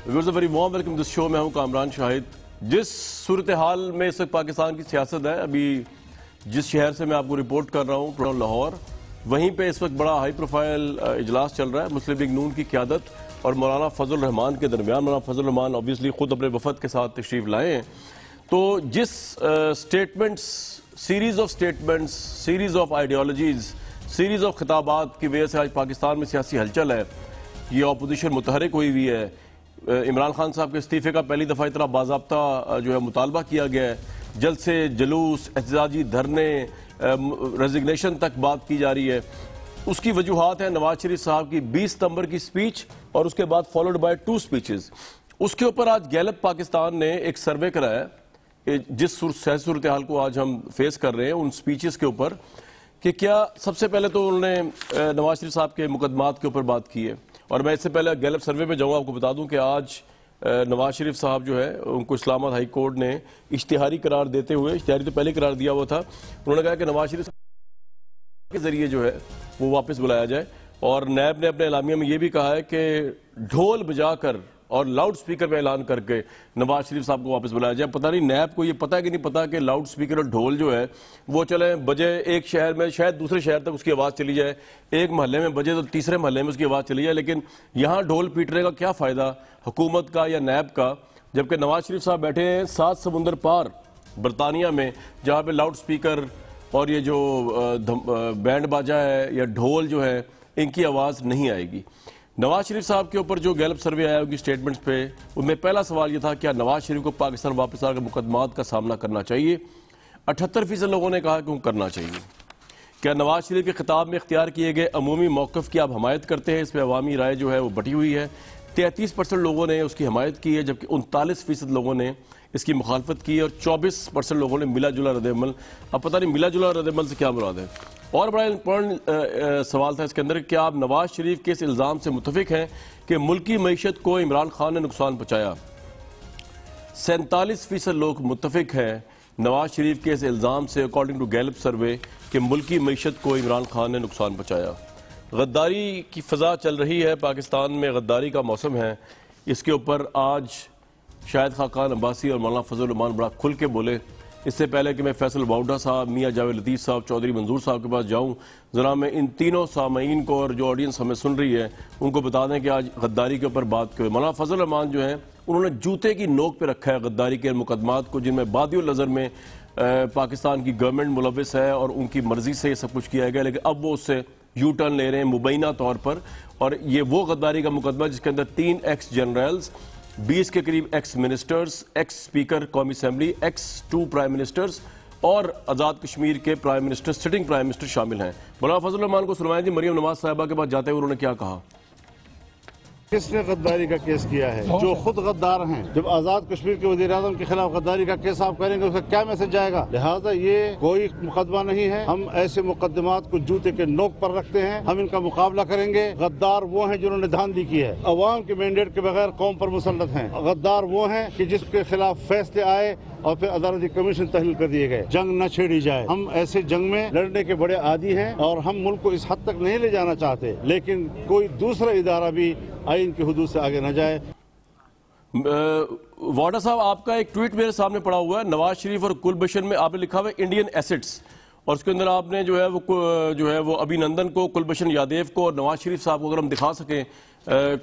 Very warm welcome دس شو. میں ہوں کامران شاہد. جس صورتحال میں اس وقت پاکستان کی سیاست ہے، ابھی جس شہر سے میں آپ کو رپورٹ کر رہا ہوں لاہور، وہیں پہ اس وقت بڑا ہائی پروفائل اجلاس چل رہا ہے مسلم لیگ نون کی قیادت اور مولانا فضل الرحمان کے درمیان. مولانا فضل الرحمان obviously خود اپنے وفد کے ساتھ تشریف لائے ہیں. تو جس series of ideologies, series of خطابات کی وجہ سے آج پاکستان میں سیاسی ہلچل ہے، یہ اپوزیشن متحرک ہوئی ہے. عمران خان صاحب کے استعفے کا پہلی دفعہ اتنا باضابطہ جو ہے مطالبہ کیا گیا ہے، جلد سے جلوس، احتجاجی دھرنے، ریزگنیشن تک بات کی جا رہی ہے. اس کی وجوہات ہیں نواز شریف صاحب کی 20 ستمبر کی سپیچ اور اس کے بعد فالوڈ بائی 2 سپیچز. اس کے اوپر آج گیلپ پاکستان نے ایک سروے کرایا ہے جس صورتحال کو آج ہم فیس کر رہے ہیں ان سپیچز کے اوپر، کہ کیا سب سے پہلے تو انہوں نے نواز شریف صاحب کے مقدمات کے اوپر بات کی ہے. اور میں اس سے پہلے گیلپ سروے میں جاؤں، آپ کو بتا دوں کہ آج نواز شریف صاحب جو ہے ان کو اسلام آباد ہائی کورٹ نے اشتہاری قرار دیتے ہوئے، اشتہاری تو پہلے قرار دیا ہوا تھا، انہوں نے کہا کہ نواز شریف کے ذریعے جو ہے وہ واپس بلایا جائے. اور نیب نے اپنے اعلامیہ میں یہ بھی کہا ہے کہ ڈھول بجا کر اور لاؤڈ سپیکر پہ اعلان کر کے نواز شریف صاحب کو واپس بلایا جائے. پتہ نہیں نیب کو یہ پتہ ہے کہ نہیں پتہ کہ لاؤڈ سپیکر اور ڈھول جو ہے وہ چلیں بجے ایک شہر میں شاید دوسرے شہر تک اس کی آواز چلی جائے، ایک محلے میں بجے تو تیسرے محلے میں اس کی آواز چلی جائے، لیکن یہاں ڈھول پیٹنے کا کیا فائدہ حکومت کا یا نیب کا، جبکہ نواز شریف صاحب بیٹھے ہیں 7 سمندر پار برطانیہ میں، جہاں پہ لاؤڈ سپیکر اور یہ جو بینڈ باجا ہے یا ڈھول جو ہے ان کی آواز نہیں آئے گی. نواز شریف صاحب کے اوپر جو گیلپ سروے آیا ان کی سٹیٹمنٹس پہ، ان میں پہلا سوال یہ تھا کیا نواز شریف کو پاکستان واپس آ کر مقدمات کا سامنا کرنا چاہیے. 78% لوگوں نے کہا کہ وہ کرنا چاہیے. کیا نواز شریف کے خطاب میں اختیار کیے گئے عمومی موقف کی آپ حمایت کرتے ہیں؟ اس پہ عوامی رائے جو ہے وہ بٹی ہوئی ہے. 33% لوگوں نے اس کی حمایت کی ہے، جبکہ 39% لوگوں نے اس کی مخالفت کی اور 24% لوگوں نے ملا جلا رد عمل. اب پتہ نہیں ملا جلا رد عمل سے کیا مراد ہے. اور بڑا امپورٹنٹ سوال تھا اس کے اندر، کیا آپ نواز شریف کے اس الزام سے متفق ہیں کہ ملکی معیشت کو عمران خان نے نقصان پہنچایا؟ 47% لوگ متفق ہیں نواز شریف کے اس الزام سے اکارڈنگ ٹو گیلپ سروے کہ ملکی معیشت کو عمران خان نے نقصان پہنچایا. غداری کی فضا چل رہی ہے پاکستان میں، غداری کا موسم ہے. اس کے اوپر آج شاہد خاقان عباسی اور مولانا فضل الرحمان بڑا کھل کے بولے. اس سے پہلے کہ میں فیصل باؤڈا صاحب، میاں جاوید لطیف صاحب، چودھری منظور صاحب کے پاس جاؤں، ذرا میں ان تینوں سامعین کو اور جو آڈینس ہمیں سن رہی ہے ان کو بتا دیں کہ آج غداری کے اوپر بات کریں. مولانا فضل الرحمان جو ہیں انہوں نے جوتے کی نوک پہ رکھا ہے غداری کے مقدمات کو، جن میں بادی النظر میں پاکستان کی گورنمنٹ ملوث ہے اور ان کی مرضی سے یہ سب کچھ کیا گیا، لیکن اب وہ اس سے یو ٹرن لے رہے ہیں مبینہ طور پر. اور یہ وہ غداری کا مقدمہ جس کے اندر 3 ایکس جنرلز، 20 کے قریب ایکس منسٹرز، ایکس اسپیکر قومی اسمبلی، ایکس 2 پرائم منسٹرز اور آزاد کشمیر کے prime minister, sitting prime minister شامل ہیں. مولانا فضل الرحمان کو سنوائیں جی مریم نواز صاحبہ کے پاس جاتے ہوئے انہوں نے کیا کہا. کس نے غداری کا کیس کیا ہے؟ جو خود غدار ہیں. جب آزاد کشمیر کے وزیر اعظم کے خلاف غداری کا کیس آپ کریں گے اس کا کیا میسج جائے گا؟ لہٰذا یہ کوئی مقدمہ نہیں ہے. ہم ایسے مقدمات کو جوتے کے نوک پر رکھتے ہیں، ہم ان کا مقابلہ کریں گے. غدار وہ ہیں جنہوں نے دھاندلی کی ہے، عوام کے مینڈیٹ کے بغیر قوم پر مسلط ہیں. غدار وہ ہیں کہ جس کے خلاف فیصلے آئے اور پھر عدالتی کمیشن تحلیل کر دیے گئے. جنگ نہ چھیڑی جائے. ہم ایسے جنگ میں لڑنے کے بڑے عادی ہیں اور ہم ملک کو اس حد تک نہیں لے جانا چاہتے، لیکن کوئی دوسرا ادارہ بھی آئین کی حدود سے آگے نہ جائے. واڈا صاحب، آپ کا ایک ٹویٹ میرے سامنے پڑا ہوا ہے نواز شریف اور کلبھشن میں، آپ نے لکھا ہوا ہے انڈین ایسٹس، اور اس کے اندر آپ نے جو ہے وہ ابھی نندن کو، کلبھشن یادیو کو اور نواز شریف صاحب کو اگر ہم دکھا سکیں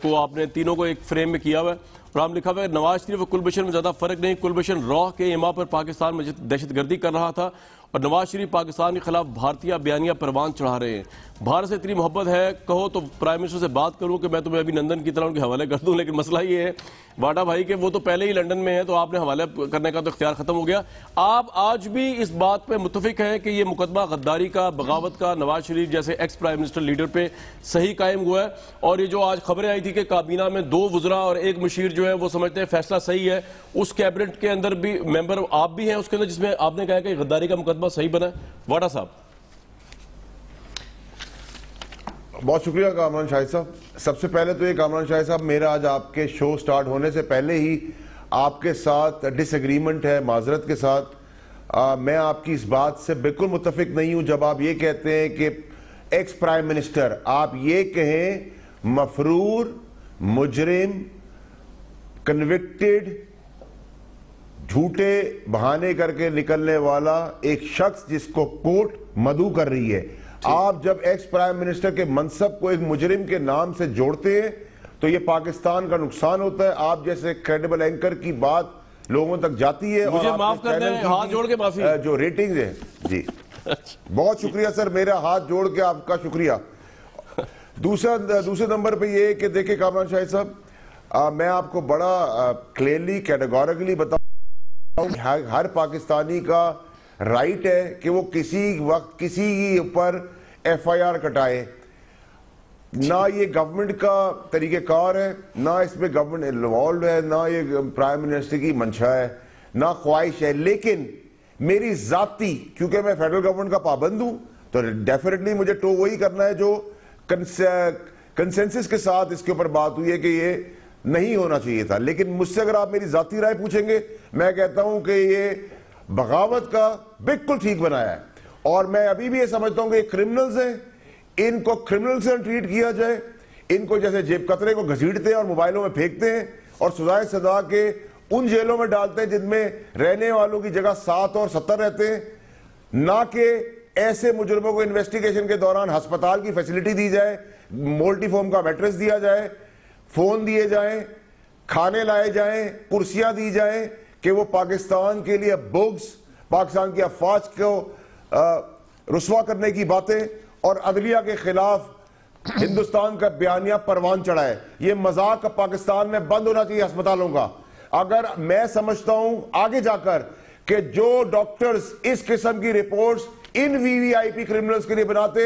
کو آپ نے تینوں کو ایک فریم میں کیا ہوا ہے، اور آپ لکھا ہوا ہے نواز شریف اور کلبھشن میں زیادہ فرق نہیں. کلبھشن راہ کے ایما پر پاکستان میں دہشت گردی کر رہا تھا اور نواز شریف پاکستان کے خلاف بھارتیہ بیانیہ پروان چڑھا رہے ہیں. بھارت سے اتنی محبت ہے کہو تو پرائم منسٹر سے بات کروں کہ میں تمہیں ابھی لندن کی طرح ان کے حوالے کر دوں، لیکن مسئلہ یہ ہے واڈا بھائی کہ وہ تو پہلے ہی لندن میں ہیں تو آپ نے حوالے کرنے کا تو اختیار ختم ہو گیا. آپ آج بھی اس بات پہ متفق ہیں کہ یہ مقدمہ غداری کا، بغاوت کا نواز شریف جیسے ایکس پرائم منسٹر لیڈر پہ صحیح قائم ہوا ہے؟ اور یہ جو آج خبریں آئی تھی کہ کابینہ میں 2 وزراء اور 1 مشیر جو ہے وہ سمجھتے ہیں فیصلہ صحیح ہے، اس کیبنٹ کے اندر بھی ممبر آپ بھی ہیں اس کے اندر جس میں آپ نے کہا کہ غداری کا مقدمہ صحیح بنا ہے. واڈا صاحب. بہت شکریہ کامران شاہد صاحب. سب سے پہلے تو یہ کامران شاہد صاحب، میرا آج آپ کے شو سٹارٹ ہونے سے پہلے ہی آپ کے ساتھ ڈس ایگریمنٹ ہے، معذرت کے ساتھ. میں آپ کی اس بات سے بالکل متفق نہیں ہوں جب آپ یہ کہتے ہیں کہ ایکس پرائم منسٹر، آپ یہ کہیں مفرور، مجرم، کنوکٹڈ جھوٹے بہانے کر کے نکلنے والا ایک شخص جس کو کورٹ مدعو کر رہی ہے. آپ جب ایکس پرائم منسٹر کے منصب کو ایک مجرم کے نام سے جوڑتے ہیں تو یہ پاکستان کا نقصان ہوتا ہے. آپ جیسے کریڈیبل اینکر کی بات لوگوں تک جاتی ہے مجھے معاف کر دیں, ہاتھ جوڑ کے معافی, جو ریٹنگ ہے. جی بہت شکریہ سر, میرا ہاتھ جوڑ کے آپ کا شکریہ. دوسرے نمبر پہ یہ کہ دیکھیں کامران شاہد صاحب, میں آپ کو بڑا کلیئرلی کیٹیگوریکلی بتاؤں, ہر پاکستانی کا رائٹ ہے کہ وہ کسی وقت کسی کے اوپر ایف آئی آر کٹائے. نہ یہ گورنمنٹ کا طریقہ کار ہے, نہ اس میں گورنمنٹ انوالوڈ ہے, نہ یہ پرائم منسٹر کی منشا ہے, نہ خواہش ہے. لیکن میری ذاتی, کیونکہ میں فیڈرل گورنمنٹ کا پابند ہوں, تو ڈیفینیٹلی مجھے ٹو وہی کرنا ہے جو کنسنسس کے ساتھ اس کے اوپر بات ہوئی ہے کہ یہ نہیں ہونا چاہیے تھا. لیکن مجھ سے اگر آپ میری ذاتی رائے پوچھیں گے, میں کہتا ہوں کہ یہ بغاوت کا بالکل ٹھیک بنایا ہے. اور میں ابھی بھی یہ سمجھتا ہوں کہ یہ کرمنلز ہیں, ان کو کرمنل سے ٹریٹ کیا جائے. ان کو جیسے جیب کترے کو گھسیٹتے ہیں اور موبائلوں میں پھینکتے ہیں اور سزائے سزا کے ان جیلوں میں ڈالتے ہیں جن میں رہنے والوں کی جگہ 7 اور 70 رہتے ہیں, نہ کہ ایسے مجرموں کو انویسٹیگیشن کے دوران ہسپتال کی فیسلٹی دی جائے, مولٹی فارم کا میٹرس دیا جائے, فون دیے جائیں, کھانے لائے جائیں, کرسیاں دی جائیں, کہ وہ پاکستان کے لیے بغض, پاکستان کی افواج کو رسوا کرنے کی باتیں اور عدلیہ کے خلاف ہندوستان کا بیانیہ پروان چڑھا ہے. یہ مذاق پاکستان میں بند ہونا چاہیے ہسپتالوں کا. اگر میں سمجھتا ہوں آگے جا کر کہ جو ڈاکٹرز اس قسم کی رپورٹس ان وی وی آئی پی کرمنلز کے لیے بناتے,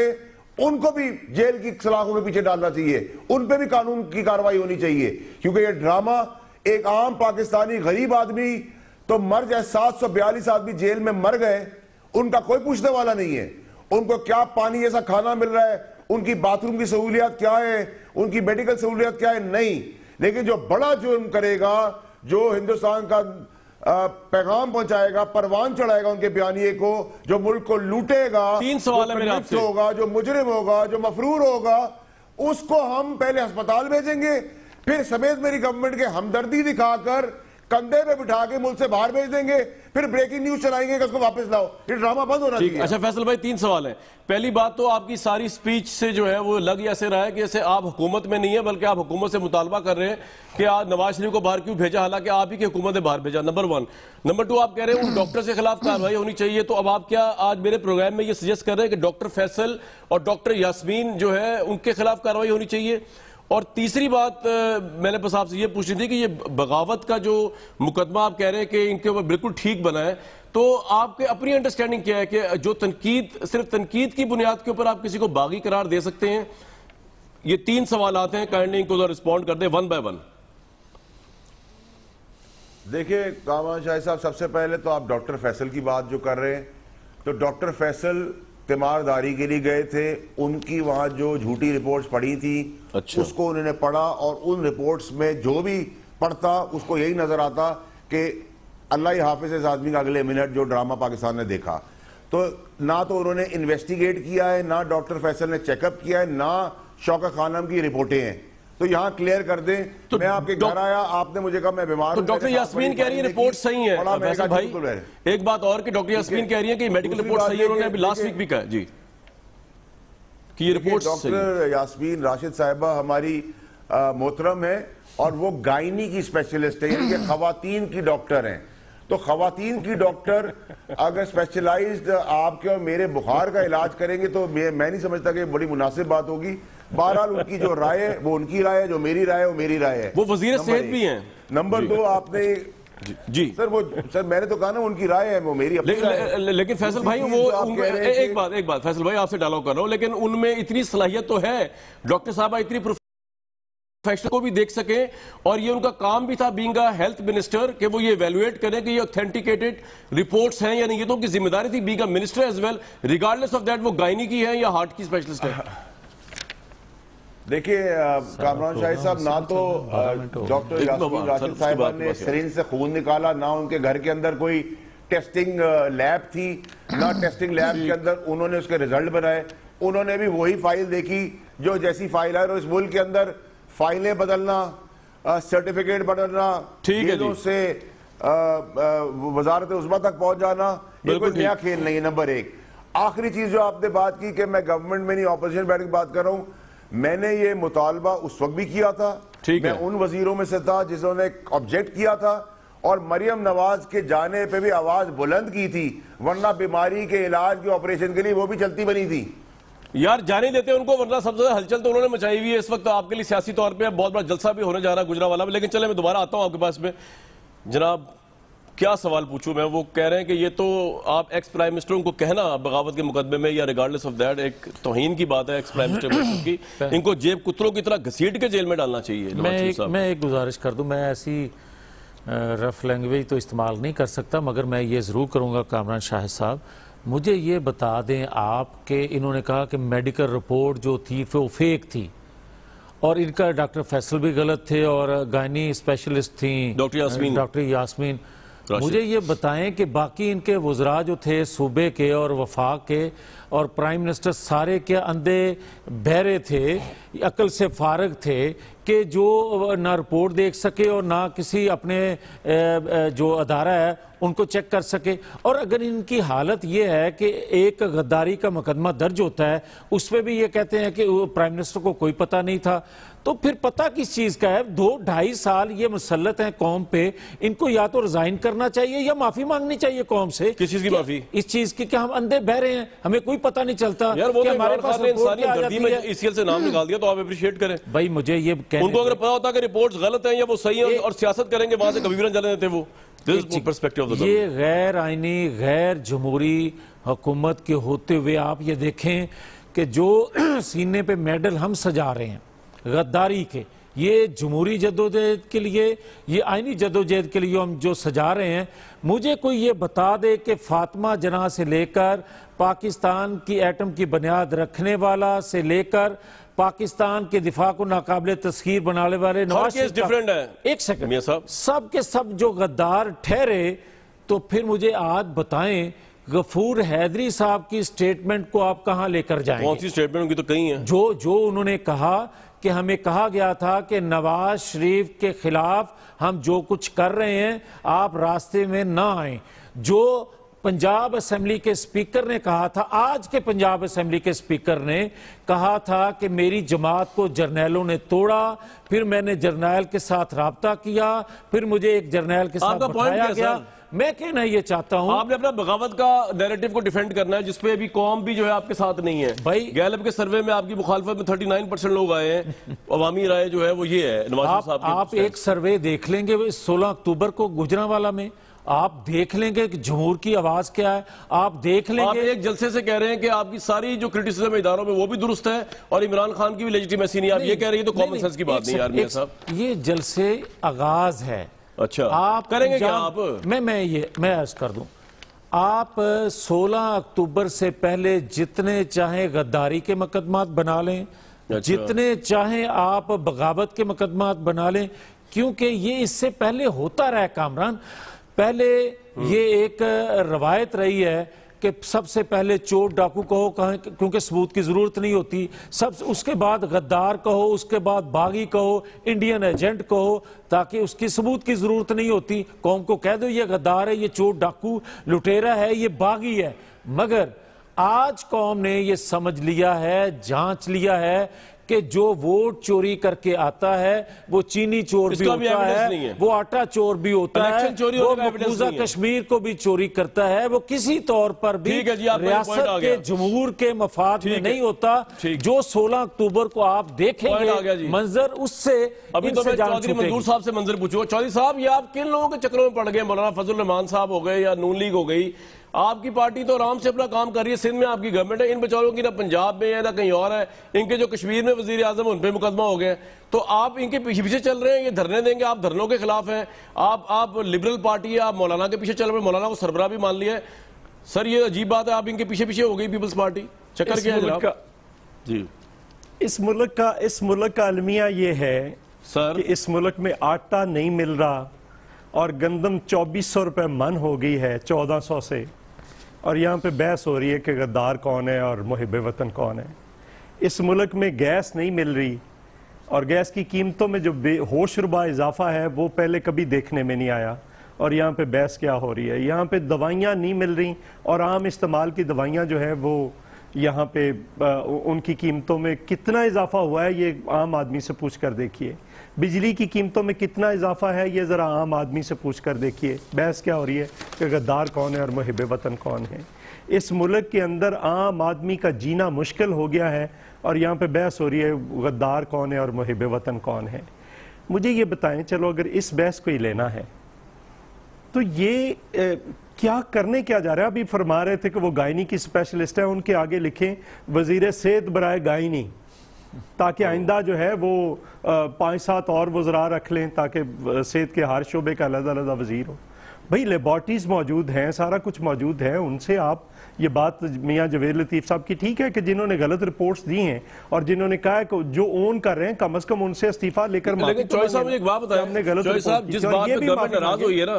ان کو بھی جیل کی سلاخوں کے پیچھے ڈالنا چاہیے, ان پہ بھی قانون کی کارروائی ہونی چاہیے. کیونکہ یہ ڈرامہ, ایک عام پاکستانی غریب آدمی تو مر جائے, 742 آدمی جیل میں مر گئے, ان کا کوئی پوچھنے والا نہیں ہے. ان کو کیا پانی جیسا کھانا مل رہا ہے, ان کی باتھ روم کی سہولیات کیا ہے, ان کی میڈیکل سہولیات کیا ہے, نہیں. لیکن جو بڑا جرم کرے گا, جو ہندوستان کا پیغام پہنچائے گا, پروان چڑھائے گا ان کے بیانیے کو, جو ملک کو لوٹے گا, 3 سوال ہے میرے آپ سے, ہوگا, جو مجرم ہوگا, جو مفرور ہوگا, اس کو ہم پہلے ہسپتال بھیجیں گے, پھر سمیت میری گورنمنٹ کے ہمدردی دکھا کر کندھے پہ بٹھا کے ملک سے باہر بھیج دیں گے, پھر بریکنگ نیوز چلائیں گے کہ اس کو واپس لاؤ. یہ ڈرامہ بند ہونا چاہیے. اچھا فیصل بھائی, 3 سوال ہیں. پہلی بات تو آپ کی ساری سپیچ سے جو ہے وہ لگ ایسے رہا ہے کہ جیسے آپ حکومت میں نہیں ہیں, بلکہ آپ حکومت سے مطالبہ کر رہے ہیں کہ آج نواز شریف کو باہر کیوں بھیجا, حالانکہ آپ ہی کی حکومت نے باہر بھیجا. نمبر 1. نمبر 2, آپ کہہ رہے ہیں ان ڈاکٹر کے خلاف کارروائی ہونی چاہیے, تو اب آپ کیا آج میرے پروگرام میں یہ سجیسٹ کر رہے ہیں کہ ڈاکٹر فیصل اور ڈاکٹر یاسمین جو ہے ان کے خلاف کارروائی ہونی چاہیے؟ اور تیسری بات میں نے بس آپ سے یہ پوچھنی تھی کہ یہ بغاوت کا جو مقدمہ آپ کہہ رہے ہیں کہ ان کے اوپر بالکل ٹھیک بنا ہے, تو آپ کے اپنی انڈرسٹینڈنگ کیا ہے کہ جو تنقید, صرف تنقید کی بنیاد کے اوپر آپ کسی کو باغی قرار دے سکتے ہیں؟ یہ 3 سوالات ہیں, کائنڈلی ان کو رسپونڈ کر دیں ون بائی ون. دیکھیں کامران شاہد صاحب, سب سے پہلے تو آپ ڈاکٹر فیصل کی بات جو کر رہے ہیں, تو ڈاکٹر فیصل تیمارداری کے لیے گئے تھے, ان کی وہاں جو جھوٹی رپورٹس پڑھی تھی اس کو انہوں نے پڑھا, اور ان رپورٹس میں جو بھی پڑھتا اس کو یہی نظر آتا کہ اللہ ہی حافظ اس آدمی کا اگلے منٹ جو ڈرامہ پاکستان نے دیکھا. تو نہ تو انہوں نے انویسٹیگیٹ کیا ہے, نہ ڈاکٹر فیصل نے چیک اپ کیا ہے, نہ شوکت خانم کی رپورٹیں ہیں. تو یہاں کلیئر کر دیں, میں آپ کے گھر آیا, آپ نے مجھے کہا میں بیمار ہوں. تو ڈاکٹر یاسمین کہہ رہی ہیں رپورٹ صحیح ہے فیصل بھائی. ایک بات اور کہ ڈاکٹر یاسمین کہہ رہی ہیں کہ میڈیکل رپورٹ صحیح ہے, انہوں نے ابھی لاسٹ ویک بھی کہا جی کہ یہ رپورٹ صحیح ہے. ڈاکٹر یاسمین راشد صاحبہ ہماری محترم ہے, اور وہ گائنی کی اسپیشلسٹ ہے, یعنی کہ خواتین کی ڈاکٹر ہیں. تو خواتین کی ڈاکٹر اگر اسپیشلائزڈ آپ کے اور میرے بخار کا علاج کریں گے تو میں نہیں سمجھتا کہ بڑی مناسب بات ہوگی. بہرحال ان کی جو رائے ہے وہ ان کی رائے ہے, جو میری رائے ہے وہ میری رائے ہے. وہ وزیر صحت بھی ہیں. نمبر 2, آپ نے جی سر میں نے تو کہا نا ان کی رائے ہے, وہ میری اپنی رائے ہے. لیکن فیصل بھائی وہ ایک بات فیصل بھائی آپ سے ڈائلاگ کر رہا ہوں, لیکن ان میں اتنی صلاحیت تو ہے, ڈاکٹر صاحبہ اتنی پروفیشنل کو بھی دیکھ سکیں, اور یہ ان کا کام بھی تھا بینگ اے ہیلتھ منسٹر کہ وہ یہ ایویلویٹ کریں کہ یہ اوتھینٹیکیٹڈ رپورٹس ہیں, یعنی یہ تو ان کی ذمہ داری تھی being a minister as well, regardless of that وہ گائنی کی ہیں یا ہارٹ کی اسپیشلسٹ ہے. دیکھیے کامران شاہد صاحب, نہ تو ڈاکٹر یاسمین راشد صاحبہ نے سرنج سے خون نکالا, نہ ان کے گھر کے اندر کوئی ٹیسٹنگ لیب تھی, نہ ٹیسٹنگ لیب کے اندر انہوں نے اس کے ریزلٹ بنائے. انہوں نے بھی وہی فائل دیکھی جو جیسی فائل ہے, اور اس ملک کے اندر فائلیں بدلنا, سرٹیفکیٹ بنانا، جیلوں سے وزارت عظمیٰ تک پہنچ جانا، یہ کوئی نیا کھیل نہیں ہے۔ نمبر ایک، آخری چیز جو آپ نے بات کی کہ میں گورنمنٹ میں نہیں اپوزیشن بیٹھ کے بات کر رہا ہوں، میں نے یہ مطالبہ اس وقت بھی کیا تھا، میں ان وزیروں میں سے تھا جنہوں نے آبجیکٹ کیا تھا اور مریم نواز کے جانے پہ بھی آواز بلند کی تھی، ورنہ بیماری کے علاج کے آپریشن کے لیے وہ بھی چلتی بنی تھی۔ یار جانے دیتے ان کو، ورنہ سب سے زیادہ ہلچل تو انہوں نے مچائی ہوئی ہے اس وقت آپ کے لیے سیاسی طور پہ، بہت بڑا جلسہ بھی ہونے جا رہا ہے گجرانوالہ میں۔ لیکن چلے میں دوبارہ آتا ہوں آپ کے پاس میں۔ جناب کیا سوال پوچھوں میں؟ وہ کہہ رہے ہیں کہ یہ تو آپ ایکس پرائم منسٹروں کو کہنا بغاوت کے مقدمے میں یا ریگارڈلیس آف دیٹ ایک توہین کی بات ہے ایکس پرائم منسٹر کی، ان کو جیب کتروں کی طرح گھسیٹ کے جیل میں ڈالنا چاہیے۔ میں ایک گزارش کر دوں، میں ایسی رف لینگویج تو استعمال نہیں کر سکتا، مگر میں یہ ضرور کروں گا کامران شاہد صاحب، مجھے یہ بتا دیں آپ کہ انہوں نے کہا کہ میڈیکل رپورٹ جو تھی وہ فیک تھی اور ان کا ڈاکٹر فیصل بھی غلط تھے اور گائنی اسپیشلسٹ تھیں ڈاکٹر یاسمین۔ مجھے یہ بتائیں کہ باقی ان کے وزراء جو تھے صوبے کے اور وفاق کے اور پرائم منسٹر سارے کے اندھے بہرے تھے، عقل سے فارغ تھے کہ جو نہ رپورٹ دیکھ سکے اور نہ کسی اپنے جو ادارہ ہے ان کو چیک کر سکے۔ اور اگر ان کی حالت یہ ہے کہ ایک غداری کا مقدمہ درج ہوتا ہے، اس پہ بھی یہ کہتے ہیں کہ پرائم منسٹر کو کوئی پتہ نہیں تھا، تو پھر پتہ کس چیز کا ہے؟ 2-2.5 سال یہ مسلط ہیں قوم پہ، ان کو یا تو ریزائن کرنا چاہیے یا معافی مانگنی چاہیے قوم سے۔ کس چیز کی معافی؟ اس چیز کی کہ ہم اندھے بہرے ہیں، ہمیں کوئی پتہ نہیں چلتا کہ ہمارے پاس رپورٹ کیا آ جاتی ہے۔ ECL سے نام نکال دیا تو آپ اپریشیٹ کریں۔ بھائی مجھے یہ کہنے ان کو اگر پتا ہوتا کہ رپورٹس غلط ہیں یا وہ صحیح ہیں اور سیاست کریں گے وہاں سے کبھی بھی نہ جانے دیتے وہ۔ یہ غیر آئینی غیر جمہوری حکومت کے ہوتے ہوئے آپ یہ دیکھیں کہ جو سینے پہ میڈل ہم سجا رہے ہیں غداری کے، یہ جمہوری جدوجہد کے لیے، یہ آئینی جدوجہد کے لیے ہم جو سجا رہے ہیں، مجھے کوئی یہ بتا دے کہ فاطمہ جناح سے لے کر پاکستان کی ایٹم کی بنیاد رکھنے والا سے لے کر پاکستان کے دفاع کو ناقابل تسخیر بنانے والے نواز شریف کا، ایک سیکنڈ، سب کے سب جو غدار ٹھہرے، تو پھر مجھے آج بتائیں غفور حیدری صاحب کی سٹیٹمنٹ کو آپ کہاں لے کر جائیں گے؟ کون سی سٹیٹمنٹ؟ ان کی تو کہیں ہیں جو انہوں نے کہا کہ ہمیں کہا گیا تھا کہ نواز شریف کے خلاف ہم جو کچھ کر رہے ہیں آپ راستے میں نہ آئیں، جو پنجاب اسمبلی کے سپیکر نے کہا تھا، آج کے پنجاب اسمبلی کے سپیکر نے کہا تھا کہ میری جماعت کو جرنیلوں نے توڑا، پھر میں نے جرنیل کے ساتھ رابطہ کیا، پھر مجھے ایک جرنیل کے ساتھ بٹھایا گیا۔ میں کہنا یہ چاہتا ہوں آپ نے اپنا بغاوت کا نیریٹو کو ڈیفینڈ کرنا ہے جس پہ ابھی قوم بھی جو ہے آپ کے ساتھ نہیں ہے۔ بھائی گیلپ کے سروے میں آپ کی مخالفت میں 39% لوگ آئے ہیں، عوامی رائے جو ہے وہ یہ ہے نواز شریف صاحب کی۔ آپ ایک سروے دیکھ لیں گے 16 اکتوبر کو گجرانوالہ میں، آپ دیکھ لیں گے کہ جمہور کی آواز کیا ہے، آپ دیکھ لیں گے۔ آپ ایک جلسے سے کہہ رہے ہیں کہ آپ کی ساری جو کرٹیسزم اداروں میں وہ بھی درست ہے اور عمران خان کی بھی لیجیٹیمیسی نہیں، آپ یہ کہہ رہے ہیں تو کامن سینس کی بات نہیں یار میاں صاحب۔ یہ جلسے آغاز ہے، اچھا آپ کریں گے کیا آپ؟ میں عرض کر دوں، آپ 16 اکتوبر سے پہلے جتنے چاہیں غداری کے مقدمات بنا لیں، جتنے چاہیں آپ بغاوت کے مقدمات بنا لیں، کیونکہ یہ اس سے پہلے ہوتا رہا کامران۔ پہلے یہ ایک روایت رہی ہے کہ سب سے پہلے چور ڈاکو کہو کیونکہ ثبوت کی ضرورت نہیں ہوتی، اس کے بعد غدار کہو، اس کے بعد باغی کہو، انڈین ایجنٹ کہو، تاکہ اس کی ثبوت کی ضرورت نہیں ہوتی، قوم کو کہہ دو یہ غدار ہے، یہ چور ڈاکو لٹیرا ہے، یہ باغی ہے۔ مگر آج قوم نے یہ سمجھ لیا ہے، جانچ لیا ہے کہ جو ووٹ چوری کر کے آتا ہے وہ چینی چور بھی ہوتا ہے، وہ آٹا چور بھی ہوتا ہے، وہ مقبوضہ کشمیر کو بھی چوری کرتا ہے، وہ کسی طور پر بھی ریاست کے جمہور کے مفاد میں نہیں ہوتا۔ جو 16 اکتوبر کو آپ دیکھیں گے منظر، اس سے ابھی تو میں چودھری منظور صاحب سے منظر پوچھو۔ چودھری صاحب یہ آپ کن لوگوں کے چکروں میں پڑ گئے؟ مولانا فضل الرحمان صاحب ہو گئے یا نون لیگ ہو گئی، آپ کی پارٹی تو آرام سے اپنا کام کر رہی ہے، سندھ میں آپ کی گورنمنٹ ہے، ان بیچاروں کی نہ پنجاب میں ہے نہ کہیں اور ہے، ان کے جو کشمیر میں وزیر اعظم ان پہ مقدمہ ہو گئے، تو آپ ان کے پیچھے چل رہے ہیں، یہ دھرنے دیں گے، آپ دھرنوں کے خلاف ہیں، آپ لبرل پارٹی ہے، آپ مولانا کے پیچھے چل رہے ہیں، مولانا کو سربراہ بھی مان لیا ہے۔ سر یہ عجیب بات ہے، آپ ان کے پیچھے ہو گئی پیپلز پارٹی، چکر کیا ہے جناب؟ جی اس ملک کا المیہ یہ ہے کہ اس ملک میں آٹا نہیں مل رہا اور گندم 2400 روپے من ہو گئی ہے 1400 سے، اور یہاں پہ بحث ہو رہی ہے کہ غدار کون ہے اور محب وطن کون ہے۔ اس ملک میں گیس نہیں مل رہی اور گیس کی قیمتوں میں جو بے ہوش ربا اضافہ ہے وہ پہلے کبھی دیکھنے میں نہیں آیا. اور یہاں پہ بحث کیا ہو رہی ہے, یہاں پہ دوائیاں نہیں مل رہی, اور عام استعمال کی دوائیاں جو ہے وہ یہاں پہ ان کی قیمتوں میں کتنا اضافہ ہوا ہے یہ عام آدمی سے پوچھ کر دیکھیے. بجلی کی قیمتوں میں کتنا اضافہ ہے یہ ذرا عام آدمی سے پوچھ کر دیکھیے. بحث کیا ہو رہی ہے کہ غدار کون ہے اور محب وطن کون ہے. اس ملک کے اندر عام آدمی کا جینا مشکل ہو گیا ہے, اور یہاں پہ بحث ہو رہی ہے غدار کون ہے اور محب وطن کون ہے. مجھے یہ بتائیں, چلو اگر اس بحث کو ہی لینا ہے تو یہ کیا کرنے کیا جا رہا ہے؟ ابھی فرما رہے تھے کہ وہ گائنی کی اسپیشلسٹ ہیں, ان کے آگے لکھیں وزیر صحت برائے گائنی, تاکہ آئندہ جو ہے وہ 5-7 اور وزراء رکھ لیں تاکہ صحت کے ہر شعبے کا علیحدہ علیحدہ وزیر ہو. بھئی لیبارٹریز موجود ہیں, سارا کچھ موجود ہے, ان سے آپ یہ بات میاں جوید لطیف صاحب کی ٹھیک ہے کہ جنہوں نے غلط رپورٹس دی ہیں اور جنہوں نے کہا ہے کہ جو اون کر رہے ہیں کم از کم ان سے استعفیٰ لے کر لیکن چوہی صاحب مجھے ایک بات بتائیں, چوہی صاحب جس بات پہ گورنمنٹ ناراض ہوئی ہے نا,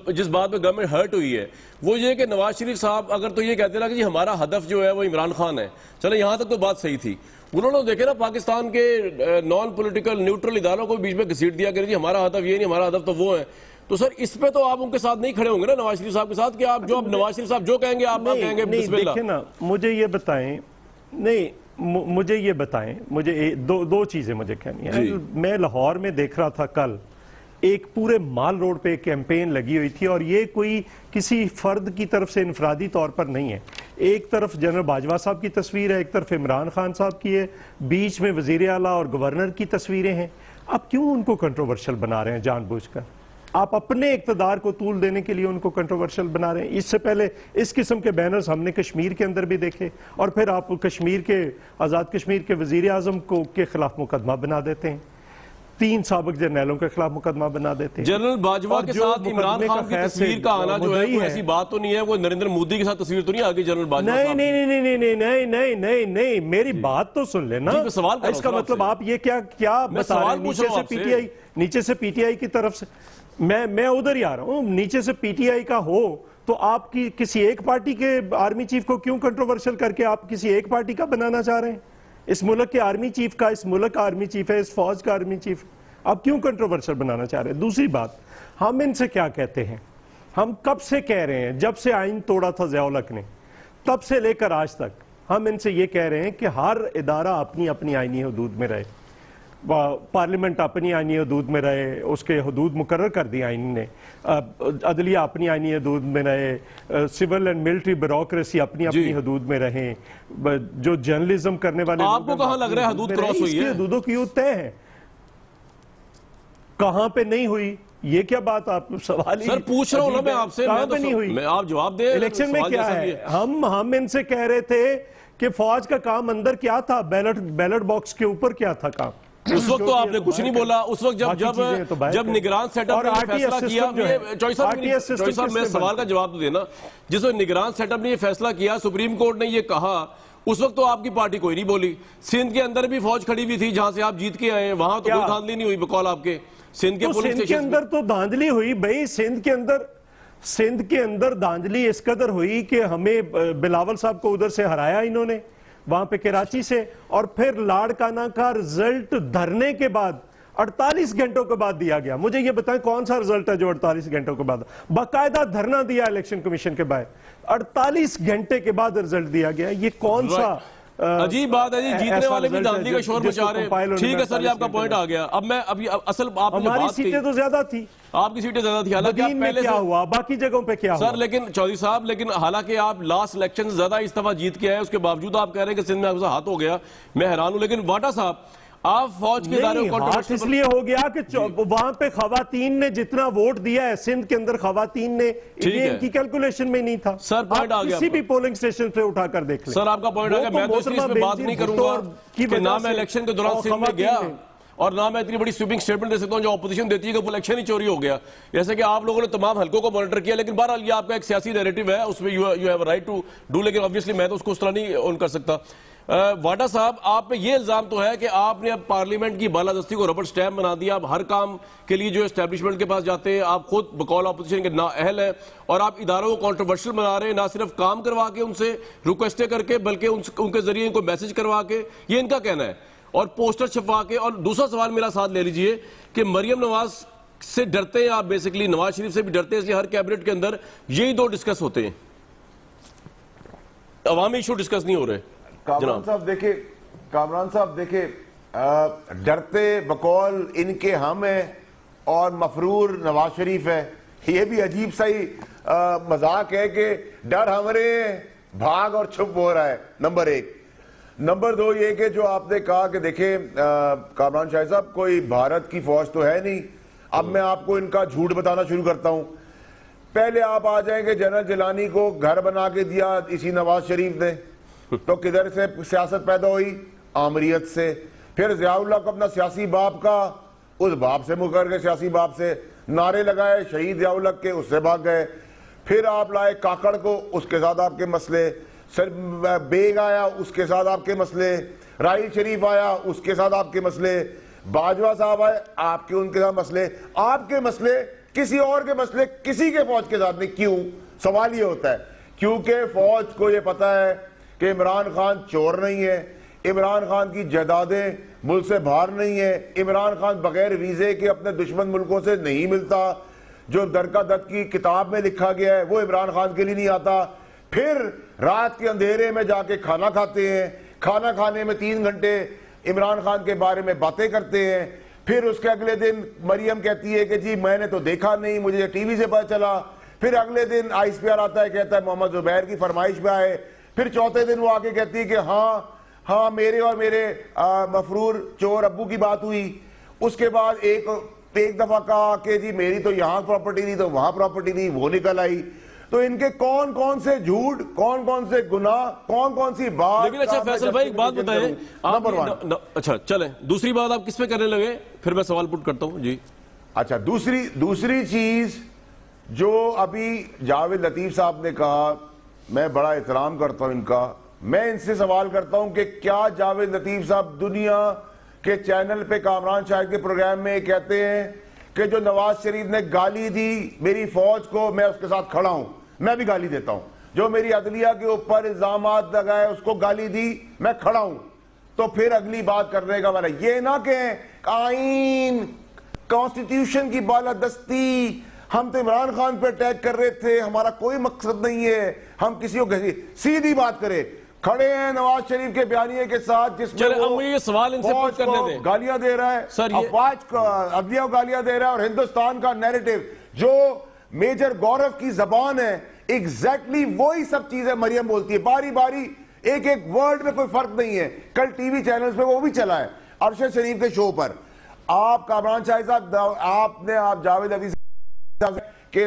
جس بات پہ گورنمنٹ ہرٹ ہوئی ہے وہ یہ کہ نواز شریف صاحب اگر تو یہ کہتے ہیں کہ جی ہمارا ہدف جو ہے وہ عمران خان ہے, چلے یہاں تک تو بات صحیح تھی. انہوں نے دیکھے نا پاکستان کے نان پولیٹیکل نیوٹرل اداروں کو بیچ میں گھسیٹ دیا کہ جی ہمارا ہدف یہ نہیں, ہمارا ہدف تو وہ ہے. تو سر اس پہ تو آپ ان کے ساتھ نہیں کھڑے ہوں گے نا نواز شریف صاحب کے ساتھ, کہ آپ جو نواز شریف صاحب جو کہیں گے آپ نہ کہیں گے بسم اللہ. دیکھیں نا, مجھے یہ بتائیں, نہیں مجھے یہ بتائیں, مجھے دو چیزیں مجھے کہنی ہیں. میں لاہور میں دیکھ رہا تھا کل ایک پورے مال روڈ پہ ایک کیمپین لگی ہوئی تھی, اور یہ کوئی کسی فرد کی طرف سے انفرادی طور پر نہیں ہے. ایک طرف جنرل باجوہ صاحب کی تصویر ہے, ایک طرف عمران خان صاحب کی ہے, بیچ میں وزیر اعلیٰ اور گورنر کی تصویریں ہیں. آپ کیوں ان کو کنٹروورشل بنا رہے ہیں جان بوجھ کر؟ آپ اپنے اقتدار کو طول دینے کے لیے ان کو کنٹروورشل بنا رہے ہیں. اس سے پہلے اس قسم کے بینرز ہم نے کشمیر کے اندر بھی دیکھے, اور پھر آپ کشمیر کے آزاد کشمیر کے وزیر اعظم کے خلاف مقدمہ بنا دیتے ہیں, 3 سابق جرنیلوں کے خلاف مقدمہ بنا دیتے ہیں. جنرل باجوہ کے ساتھ عمران خان کی تصویر کا آنا جو ہے کوئی ایسی بات تو نہیں ہے, وہ نریندر مودی کے ساتھ تصویر تو نہیں آگئی جنرل باجوہ صاحب؟ نہیں, میری بات تو سن لینا. اس کا مطلب آپ یہ کیا بتا رہے ہیں نیچے سے پی ٹی آئی کی طرف سے؟ میں ادھر ہی آ رہا ہوں. نیچے سے پی ٹی آئی کا ہو تو آپ کی کسی ایک پارٹی کے آرمی چیف کو کیوں کنٹروورشل کر کے آپ کسی ایک پارٹی کا بنانا چاہ رہے ہیں؟ اس ملک کے آرمی چیف کا, اس ملک کا آرمی چیف ہے, اس فوج کا آرمی چیف, آپ کیوں کنٹروورشل بنانا چاہ رہے ہیں؟ دوسری بات, ہم ان سے کیا کہتے ہیں, ہم کب سے کہہ رہے ہیں, جب سے آئین توڑا تھا ضیاء الحق نے تب سے لے کر آج تک ہم ان سے یہ کہہ رہے ہیں کہ ہر ادارہ اپنی اپنی آئینی حدود میں رہے, پارلیمنٹ اپنی آئینی حدود میں رہے, اس کے حدود مقرر کر دی آئین نے, عدلیہ اپنی آئینی حدود میں رہے, سول اینڈ ملٹری بیوروکریسی اپنی اپنی حدود میں رہیں, جو جرنلزم کرنے والے آپ کو کہاں لگ رہا ہے حدود کراس ہوئی ہے؟ حدودوں کی طے ہے, کہاں پہ نہیں ہوئی یہ کیا بات آپ سوال ہی؟ سر پوچھ رہا ہوں نا میں آپ سے, کہاں پہ نہیں ہوئی؟ میں آپ جواب دیں. الیکشن میں کیا ہے, ہم ان سے کہہ رہے تھے کہ فوج کا کام اندر کیا تھا, بیلٹ باکس کے اوپر کیا تھا کام. اس وقت تو آپ نے کچھ نہیں بولا. اس وقت جب نگران سیٹ اپ نے فیصلہ کیا, چوہی صاحب میں سوال کا جواب تو دینا, جس وقت نگران سیٹ اپ نے یہ فیصلہ کیا, سپریم کورٹ نے یہ کہا, اس وقت تو آپ کی پارٹی کوئی نہیں بولی. سندھ کے اندر بھی فوج کھڑی ہوئی تھی جہاں سے آپ جیت کے آئے ہیں, وہاں تو کوئی دھاندلی نہیں ہوئی بقول آپ کے. سندھ کے پولیس اسٹیشن کے اندر تو دھاندلی ہوئی بھائی, سندھ کے اندر دھاندلی اس قدر ہوئی کہ ہمیں بلاول صاحب کو ادھر سے ہرایا انہوں نے وہاں پہ کراچی سے, اور پھر لاڑکانہ کا رزلٹ دھرنے کے بعد 48 گھنٹوں کے بعد دیا گیا. مجھے یہ بتائیں کون سا رزلٹ ہے جو 48 گھنٹوں کے بعد باقاعدہ دھرنا دیا الیکشن کمیشن کے باہر, 48 گھنٹے کے بعد رزلٹ دیا گیا. یہ کون سا عجیب بات ہے جی, جیتنے والے بھی دھاندلی کا شور مچا رہے ہیں. ٹھیک ہے سر, یہ آپ کا پوائنٹ آ گیا. اب میں اصل آپ نے ہماری سیٹیں تو زیادہ تھی, آپ کی سیٹیں زیادہ تھی, حالانکہ بدین میں کیا ہوا, باقی جگہوں پہ کیا ہوا سر. لیکن چودھری صاحب, لیکن حالانکہ آپ لاسٹ الیکشن زیادہ اس دفعہ جیت کے آئے, اس کے باوجود آپ کہہ رہے ہیں کہ سندھ میں آپ سے ہاتھ ہو گیا. میں حیران ہوں. لیکن واٹا صاحب, آپ فوج کے ادارے کو ہاتھ اس لیے ہو گیا کہ وہاں پہ خواتین نے جتنا ووٹ دیا ہے سندھ کے اندر, خواتین نے ان کی کیلکولیشن میں نہیں تھا. سر پوائنٹ آ گیا, کسی بھی پولنگ سٹیشن پہ اٹھا کر دیکھ لیں. سر آپ کا پوائنٹ آ گیا. میں تو اس میں بات نہیں کروں گا کہ نہ میں الیکشن کے دوران سندھ میں گیا اور نہ میں اتنی بڑی سویپنگ سٹیٹمنٹ دے سکتا ہوں جو اپوزیشن دیتی ہے کہ وہ الیکشن ہی چوری ہو گیا, جیسے کہ آپ لوگوں نے تمام حلقوں کو مانیٹر کیا. لیکن بہرحال یہ آپ کا ایک سیاسی نیریٹو ہے, اس میں you have a right to do, لیکن obviously میں تو اس کو اس طرح نہیں اون کر سکتا. واٹا صاحب, آپ پہ یہ الزام تو ہے کہ آپ نے اب پارلیمنٹ کی بالادستی کو ربڑ سٹیمپ بنا دیا. اب ہر کام کے لیے جو اسٹیبلشمنٹ کے پاس جاتے ہیں, آپ خود بقول اپوزیشن کے نااہل ہیں, اور آپ اداروں کو کنٹروورشل بنا رہے ہیں, نہ صرف کام کروا کے ان سے ریکویسٹیں کر کے, بلکہ ان کے ذریعے ان کو میسج کروا کے. یہ ان کا کہنا ہے. اور پوسٹر چھپا کے. اور دوسرا سوال میرا ساتھ لے لیجئے کہ مریم نواز سے ڈرتے ہیں آپ بیسیکلی, نواز شریف سے بھی ڈرتے ہیں, اس لیے ہر کیبنٹ کے اندر یہی دو ڈسکس ہوتے ہیں, عوامی ایشو ڈسکس نہیں ہو رہے. کامران صاحب دیکھیں ڈرتے بقول ان کے ہم ہیں اور مفرور نواز شریف ہے. یہ بھی عجیب سا ہی مذاق ہے کہ ڈر ہمارے ہیں, بھاگ اور چھپ ہو رہا ہے. نمبر ایک. نمبر دو یہ کہ جو آپ نے کہا کہ دیکھیں کامران شاہ صاحب کوئی بھارت کی فوج تو ہے نہیں. اب میں آپ کو ان کا جھوٹ بتانا شروع کرتا ہوں. پہلے آپ آ جائیں کہ جنرل جیلانی کو گھر بنا کے دیا اسی نواز شریف نے, تو کدھر سے سیاست پیدا ہوئی؟ آمریت سے. پھر ضیاء اللہ کو اپنا سیاسی باپ کا, اس باپ سے مکر گئے, سیاسی باپ سے نعرے لگائے شہید ضیاء اللہ کے, اس سے بھاگ گئے. پھر آپ لائے کاکڑ کو, اس کے ساتھ آپ کے مسئلے. بیگ آیا, اس کے ساتھ آپ کے مسئلے. راحیل شریف آیا, اس کے ساتھ آپ کے مسئلے. باجوہ صاحب آئے, آپ کے ان کے ساتھ مسئلے. آپ کے مسئلے کسی اور کے مسئلے کسی کے فوج کے ساتھ نہیں. کیوں؟ سوال یہ ہوتا ہے کیونکہ فوج کو یہ پتا ہے کہ عمران خان چور نہیں ہے, عمران خان کی جائیدادیں ملک سے باہر نہیں ہیں, عمران خان بغیر ویزے کے اپنے دشمن ملکوں سے نہیں ملتا. جو درکا دت کی کتاب میں لکھا گیا ہے وہ عمران خان کے لیے نہیں آتا. پھر رات کے اندھیرے میں جا کے کھانا کھاتے ہیں, کھانا کھانے میں 3 گھنٹے عمران خان کے بارے میں باتیں کرتے ہیں. پھر اس کے اگلے دن مریم کہتی ہے کہ جی میں نے تو دیکھا نہیں, مجھے ٹی وی سے پتہ چلا. پھر اگلے دن آئس پی آر آتا ہے, کہتا ہے محمد زبیر کی فرمائش پہ آئے. پھر چوتھے دن وہ آ کے کہتی ہے کہ ہاں میرے اور میرے مفرور چور ابو کی بات ہوئی. اس کے بعد ایک دفعہ کہا کہ جی میری تو یہاں پراپرٹی نہیں تو وہاں پراپرٹی نہیں, وہ نکل آئی. تو ان کے کون کون سے جھوٹ, کون کون سے گناہ, کون کون سی بات. لیکن اچھا فیصل بھائی ایک بات بتائیں, اچھا چلیں دوسری بات آپ کس پہ کرنے لگے, پھر میں سوال پٹ کرتا ہوں. جی اچھا دوسری چیز جو ابھی جاوید لطیف صاحب نے کہا, میں بڑا احترام کرتا ہوں ان کا. میں ان سے سوال کرتا ہوں کہ کیا جاوید لطیف صاحب دنیا کے چینل پہ کامران شاہد کے پروگرام میں کہتے ہیں کہ جو نواز شریف نے گالی دی میری فوج کو, میں اس کے ساتھ کھڑا ہوں, میں بھی گالی دیتا ہوں. جو میری عدلیہ کے اوپر الزامات لگائے اس کو گالی دی, میں کھڑا ہوں. تو پھر اگلی بات کرنے کا والا یہ نہ کہیں آئین کانسٹیٹیوشن کی بالادستی, ہم تو عمران خان پہ اٹیک کر رہے تھے, ہمارا کوئی مقصد نہیں ہے, ہم کسی کو سیدھی بات کرے. کھڑے ہیں نواز شریف کے بیانیے کے ساتھ جس میں وہ یہ سوال ان سے پوچھ کرنے دیں. گالیاں دے رہا ہے, افواج کو عدلیہ کو گالیاں دے رہا ہے, اور ہندوستان کا نیریٹو جو میجر گورو کی زبان ہے ایگزیکٹلی وہی سب چیزیں مریم بولتی ہے باری باری, ایک ورڈ میں کوئی فرق نہیں ہے. کل ٹی وی چینلز پہ وہ بھی چلا ہے ارشد شریف کے شو پر. آپ کامران شاہ صاحب آپ جاوید عزیز صاحب کہ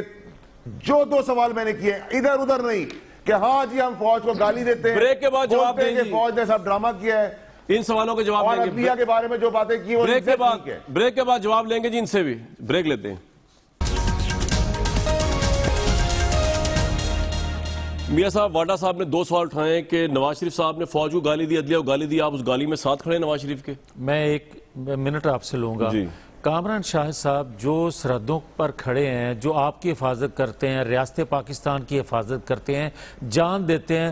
جو 2 سوال میں نے کیے ادھر ادھر نہیں کہ ہاں جی ہم فوج کو گالی دیتے ہیں, بریک کے بعد جواب دیں گے, فوج نے سب ڈرامہ کیا ہے, ان سوالوں کے جواب اور لیں گے. عدلیہ کے بارے میں جو باتیں کی وہ بریک کے بعد جواب لیں گے جی ان سے بھی. بریک لیتے ہیں. میاں صاحب واڈا صاحب نے 2 سوال اٹھائے کہ نواز شریف صاحب نے فوج کو گالی دی, عدلیہ کو گالی دی, آپ اس گالی میں ساتھ کھڑے نواز شریف کے. میں 1 منٹ آپ سے لوں گا. کامران شاہد صاحب جو سرحدوں پر کھڑے ہیں, جو آپ کی حفاظت کرتے ہیں, ریاست پاکستان کی حفاظت کرتے ہیں, جان دیتے ہیں,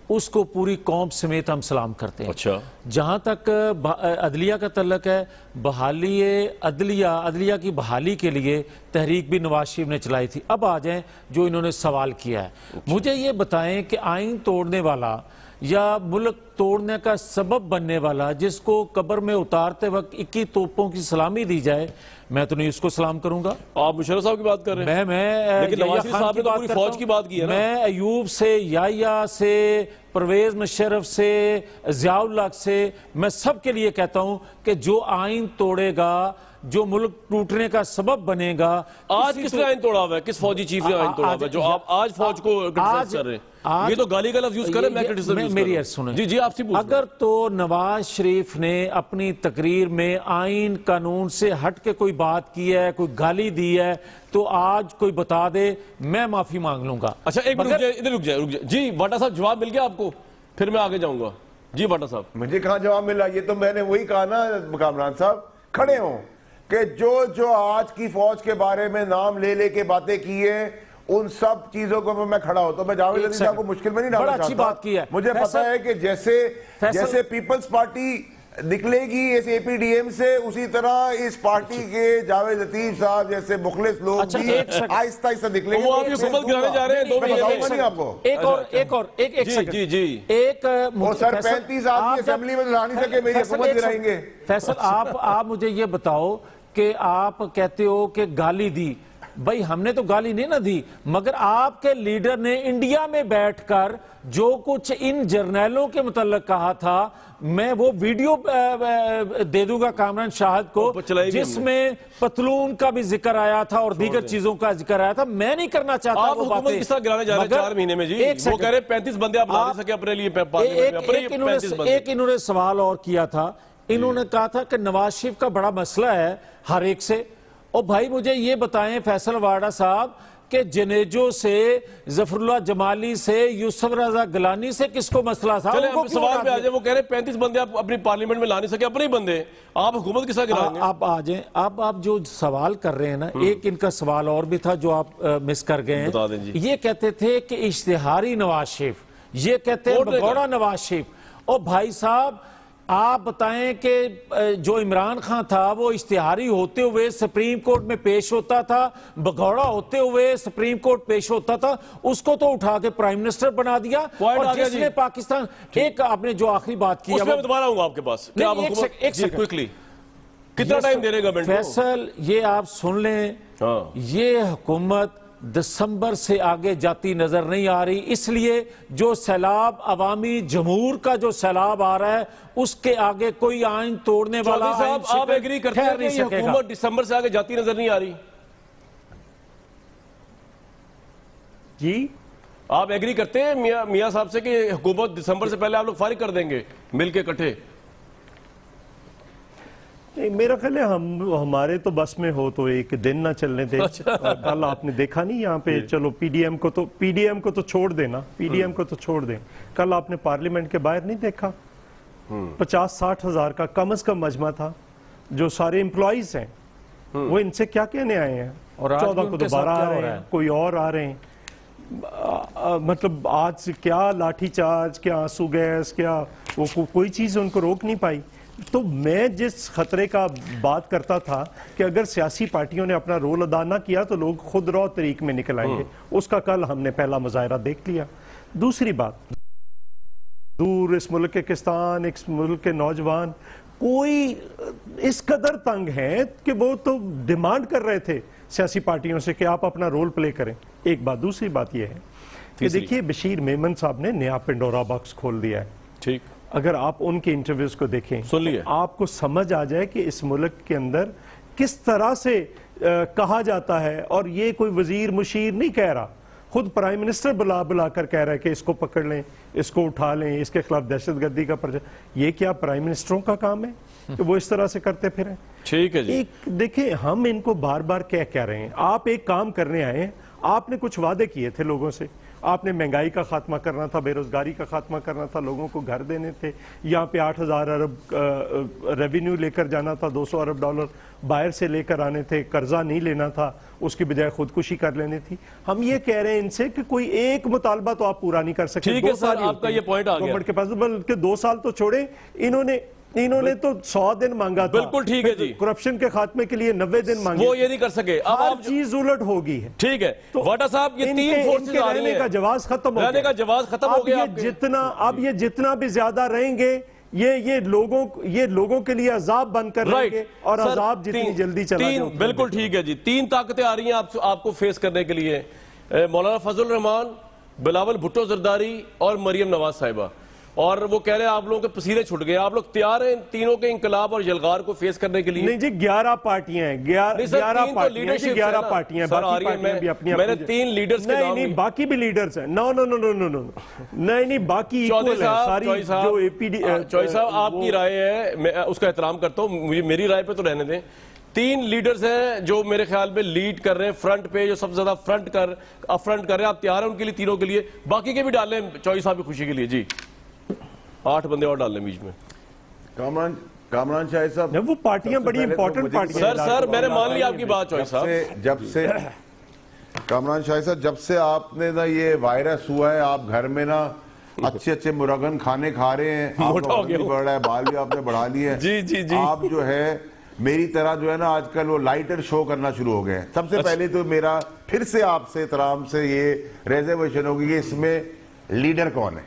اس کو پوری قوم سمیت ہم سلام کرتے ہیں. اچھا جہاں تک عدلیہ کا تعلق ہے, بحالی عدلیہ کی بحالی کے لیے تحریک بھی نواز شریف نے چلائی تھی. اب آ جائیں جو انہوں نے سوال کیا ہے. مجھے یہ بتائیں کہ آئین توڑنے والا یا ملک توڑنے کا سبب بننے والا جس کو قبر میں اتارتے وقت 21 توپوں کی سلامی دی جائے, میں تو نہیں اس کو سلام کروں گا. آپ مشرف صاحب کی بات کر رہے ہیں, لیکن نواز شریف صاحب نے تو پوری فوج کی بات کی ہے نا. میں ایوب سے, یحییٰ سے, پرویز مشرف سے, ضیاء اللہ سے, میں سب کے لیے کہتا ہوں کہ جو آئین توڑے گا, جو ملک ٹوٹنے کا سبب بنے گا. آج کس نے آئین توڑا ہوا ہے, کس فوجی چیف نے آئین توڑا ہوا ہے جو آپ آج فوج کو کرٹیسائز کر رہے ہیں؟ یہ تو گالی کا لفظ یوز کریں, میں کرٹیسائز یوز میری عرض سنیں. جی آپ سے پوچھ. اگر تو نواز شریف نے اپنی تقریر میں آئین قانون سے ہٹ کے کوئی بات کی ہے, کوئی گالی دی ہے, تو آج کوئی بتا دے, میں معافی مانگ لوں گا. اچھا ایک منٹ رک جائے. جی واڈا صاحب جواب مل گیا آپ کو, پھر میں آگے جاؤں گا. جی واڈا صاحب. مجھے کہاں جواب ملا, یہ تو میں نے وہی کہا نا کامران صاحب, کھڑے ہوں کہ جو آج کی فوج کے بارے میں نام لے کے باتیں کی ہیں ان سب چیزوں کو میں کھڑا ہوتا ہوں. میں جاوید عزیز صاحب کو مشکل میں نہیں ڈالنا چاہتا. بڑا اچھی بات کی ہے. مجھے پتا ہے کہ جیسے پیپلز پارٹی نکلے گی اس اے پی ڈی ایم سے، اسی طرح اس پارٹی کے جاوید لطیف صاحب جیسے مخلص لوگ بھی آہستہ آہستہ نکلیں گے. وہ آپ حکومت گرانے جا رہے ہیں 2 مہینے میں. آپ کو ایک سیکنڈ ایک اور سر 35 آدمی اسمبلی میں لا نہیں سکے، میری حکومت گرائیں گے. فیصل آپ مجھے یہ بتاؤ کہ آپ کہتے ہو کہ گالی دی، بھائی ہم نے تو گالی نہیں نہ دی، مگر آپ کے لیڈر نے انڈیا میں بیٹھ کر جو کچھ ان جرنیلوں کے متعلق کہا تھا، میں وہ ویڈیو دے دوں گا کامران شاہد کو، جس میں پتلون کا بھی ذکر آیا تھا اور دیگر چیزوں کا ذکر آیا تھا. میں نہیں کرنا چاہتا آپ حکومت کس طرح گرانے جا رہے ہیں 4 مہینے میں جی؟ وہ کہہ رہے 35 بندے آپ لا نہیں سکے اپنے لیے پارلیمنٹ میں. ایک انہوں نے سوال اور کیا تھا، انہوں نے کہا تھا کہ نواز شریف کا بڑا مسئلہ ہے ہر ایک سے. اور بھائی مجھے یہ بتائیں فیصل واڈا صاحب کہ جنیجو سے، ظفر اللہ جمالی سے، یوسف رضا گلانی سے کس کو مسئلہ تھا؟ چلیں ہم سوال پہ آجائیں. وہ کہہ رہے 35 بندے آپ اپنی پارلیمنٹ میں لا نہیں سکے، اپنے ہی بندے، آپ حکومت کس طرح گرائیں گے؟ آپ آجائیں. آپ جو سوال کر رہے ہیں نا، ایک ان کا سوال اور بھی تھا جو آپ مس کر گئے ہیں. بتا دیں جی. یہ کہتے تھے کہ اشتہاری نواز شریف، یہ کہتے ہیں بگوڑا نواز شریف. اور بھائی صاحب آپ بتائیں کہ جو عمران خان تھا وہ اشتہاری ہوتے ہوئے سپریم کورٹ میں پیش ہوتا تھا، بگوڑا ہوتے ہوئے سپریم کورٹ پیش ہوتا تھا، اس کو تو اٹھا کے پرائم منسٹر بنا دیا. اور جس نے پاکستان، ایک آپ نے جو آخری بات کی، اس میں دوبارہ ہوں آپ کے پاس، ایک سیکنڈ کتنا ٹائم دے رہے گا فیصل؟ یہ آپ سن لیں، یہ حکومت دسمبر سے آگے جاتی نظر نہیں آ رہی، اس لیے جو سیلاب عوامی جمہور کا جو سیلاب آ رہا ہے اس کے آگے کوئی آئین توڑنے والا آپ ایگری کرتے ہیں کہ یہ حکومت دسمبر سے آگے جاتی نظر نہیں آ رہی؟ جی آپ ایگری کرتے ہیں میاں صاحب سے کہ حکومت دسمبر سے پہلے آپ لوگ فارغ کر دیں گے مل کے اکٹھے؟ میرا خیال ہے ہمارے تو بس میں ہو تو ایک دن نہ چلنے دیں. کل آپ نے دیکھا نہیں یہاں پہ، چلو پی ڈی ایم کو تو چھوڑ دینا، پی ڈی ایم کو تو چھوڑ دیں. کل آپ نے پارلیمنٹ کے باہر نہیں دیکھا 50-60 ہزار کا کم از کم مجمع تھا، جو سارے امپلائیز ہیں وہ ان سے کیا کہنے آئے ہیں. اور 14 کو دوبارہ آ رہے ہیں، کوئی اور آ رہے ہیں. مطلب آج کیا لاٹھی چارج، کیا آنسو گیس، کیا وہ کوئی چیز ان کو روک نہیں پائی. تو میں جس خطرے کا بات کرتا تھا کہ اگر سیاسی پارٹیوں نے اپنا رول ادا نہ کیا تو لوگ خود رو طریق میں نکل آئیں گے، اس کا کل ہم نے پہلا مظاہرہ دیکھ لیا. دوسری بات، دور اس ملک کے کسان، اس ملک کے نوجوان کوئی اس قدر تنگ ہیں کہ وہ تو ڈیمانڈ کر رہے تھے سیاسی پارٹیوں سے کہ آپ اپنا رول پلے کریں. ایک بات. دوسری بات یہ ہے کہ دیکھیے بشیر میمن صاحب نے نیا پنڈورا باکس کھول دیا ہے. ٹھیک، اگر آپ ان کے انٹرویوز کو دیکھیں آپ کو سمجھ آ جائے کہ اس ملک کے اندر کس طرح سے کہا جاتا ہے. اور یہ کوئی وزیر مشیر نہیں کہہ رہا، خود پرائم منسٹر بلا کر کہہ رہا ہے کہ اس کو پکڑ لیں، اس کو اٹھا لیں، اس کے خلاف دہشت گردی کا پرچہ. یہ کیا پرائم منسٹروں کا کام ہے کہ وہ اس طرح سے کرتے پھریں؟ ٹھیک ہے جی. دیکھیں ہم ان کو بار بار کہہ رہے ہیں، آپ ایک کام کرنے آئے ہیں، آپ نے کچھ وعدے کیے تھے لوگوں سے، آپ نے مہنگائی کا خاتمہ کرنا تھا، بے روزگاری کا خاتمہ کرنا تھا، لوگوں کو گھر دینے تھے، یہاں پہ 8,000 ارب ریونیو لے کر جانا تھا، $200 ارب باہر سے لے کر آنے تھے، قرضہ نہیں لینا تھا، اس کی بجائے خودکشی کر لینی تھی. ہم یہ کہہ رہے ہیں ان سے کہ کوئی ایک مطالبہ تو آپ پورا نہیں کر سکتے. ٹھیک ہے سر، آپ کا یہ پوائنٹ آ گیا گورنمنٹ کے پاس، بلکہ 2 سال تو چھوڑے، انہوں نے تو 100 دن مانگا تھا. بالکل ٹھیک ہے جی. کرپشن کے خاتمے کے لیے 90 دن مانگے، وہ یہ نہیں کر سکے. اب ہر چیز الٹ ہو گئی ہے. ٹھیک ہے واڈا صاحب، یہ 3 فورسز آ رہی ہیں، رہنے کا جواز ختم ہو گیا. اب یہ جتنا بھی زیادہ رہیں گے یہ لوگوں کے لیے عذاب بن کر رہیں گے، اور عذاب جتنی جلدی چلا جائے. بالکل ٹھیک ہے جی. 3 طاقتیں آ رہی ہیں آپ کو فیس کرنے کے لیے، مولانا فضل الرحمان، بلاول بھٹو زرداری اور مریم نواز صاحبہ. اور وہ کہہ رہے ہیں آپ لوگوں کے پسینے چھٹ گئے، آپ لوگ تیار ہیں تینوں کے انقلاب اور یلغار کو فیس کرنے کے لیے؟ نہیں جی، 11 پارٹیاں ہیں، 11 پارٹیاں، باقی پارٹیاں بھی اپنی، میں نے 3 لیڈرز کے نام، نہیں باقی بھی لیڈرز ہیں. نہیں باقی ایکول ہیں ساری جو اے پی ڈی. چوہدری صاحب آپ کی رائے ہے، میں اس کا احترام کرتا ہوں، میری رائے پہ تو رہنے دیں. 3 لیڈرز ہیں جو میرے خیال میں لیڈ کر رہے ہیں فرنٹ پہ، جو سب سے زیادہ فرنٹ کر رہے ہیں. آپ تیار ہیں ان کے لیے، تینوں کے لیے؟ باقی کے بھی ڈال لیں چوہدری صاحب کی خوشی کے لیے. جی 8 بندے اور ڈال لیں بیچ میں. کامران شاہد صاحب، وہ پارٹیاں بڑی امپورٹنٹ پارٹیاں. سر میں نے مان لی آپ کی بات چوہدری صاحب. جب سے کامران شاہد صاحب، جب سے آپ نے نا یہ وائرس ہوا ہے، آپ گھر میں نا اچھے اچھے مرغن کھانے کھا رہے ہیں, آپ کا وزن بھی بڑھ رہا ہے, بال بھی آپ نے بڑھا لیے ہیں. جی جی جی. آپ جو ہے میری طرح جو ہے نا آج کل وہ لائٹر شو کرنا شروع ہو گئے ہیں. سب سے پہلے تو میرا پھر سے آپ سے احترام سے یہ ریزرویشن ہوگی کہ اس میں لیڈر کون ہے,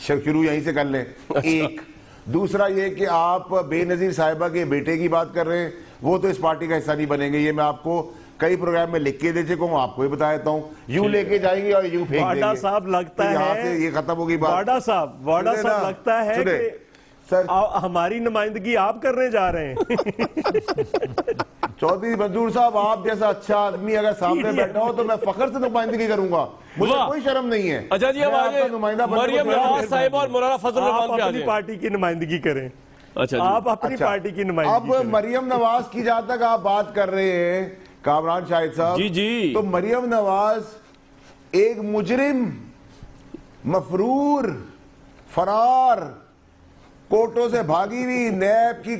شروع یہیں سے کر لیں. ایک دوسرا یہ کہ آپ بے نظیر صاحبہ کے بیٹے کی بات کر رہے ہیں, وہ تو اس پارٹی کا حصہ نہیں بنیں گے. یہ میں آپ کو کئی پروگرام میں لکھ کے دے چکا ہوں, آپ کو ہی بتا دیتا ہوں. یوں لے کے جائیں گے اور یوں پھینک دیں گے. واڈا صاحب لگتا ہے یہ ختم ہوگی بات. واڈا صاحب لگتا ہے کہ سر ہماری نمائندگی آپ کرنے جا رہے ہیں. چودھری منظور صاحب, آپ جیسا اچھا آدمی اگر سامنے بیٹھا ہو تو میں فخر سے نمائندگی کروں گا, مجھے کوئی شرم نہیں ہے. اچھا جی, اب آگے مریم نواز صاحب اور مولانا فضل الرحمان آپ اپنی پارٹی کی نمائندگی کریں. آپ اپنی پارٹی کی نمائندگی اب مریم نواز کی جہاں تک آپ بات کر رہے ہیں کامران شاہد صاحب, جی جی, تو مریم نواز ایک مجرم, مفرور, فرار, کوٹوں سے بھاگی ہوئی, نیب کی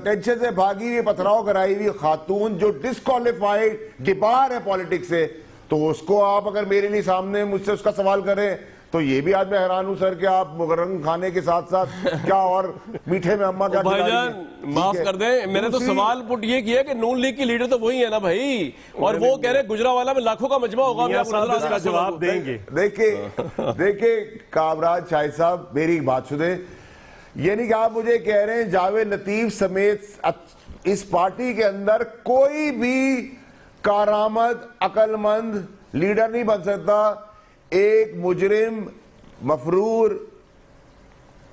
ٹینشن سے بھاگی ہوئی, پتھراؤ کرائی ہوئی خاتون جو ڈسکوالیفائیڈ ڈبار ہے پالیٹکس سے, تو اس کو آپ اگر میرے لیے سامنے مجھ سے اس کا سوال کریں تو یہ بھی آج میں حیران ہوں سر کہ آپ مغرن کھانے کے ساتھ ساتھ کیا اور میٹھے میں اماں کیا بھائی جان معاف کر دیں, میں نے تو سوال پٹ یہ کیا کہ نون لیگ کی لیڈر تو وہی ہے نا بھائی, اور وہ کہہ رہے گجرانوالہ میں لاکھوں کا مجمع ہوگا. اس کا جواب دیں گے. دیکھیں کامران شاہد صاحب, میری بات سنیں. یہ نہیں کہ آپ مجھے کہہ رہے ہیں جاوید لطیف سمیت اس پارٹی کے اندر کوئی بھی کارآمد عقل مند لیڈر نہیں بن سکتا. ایک مجرم مفرور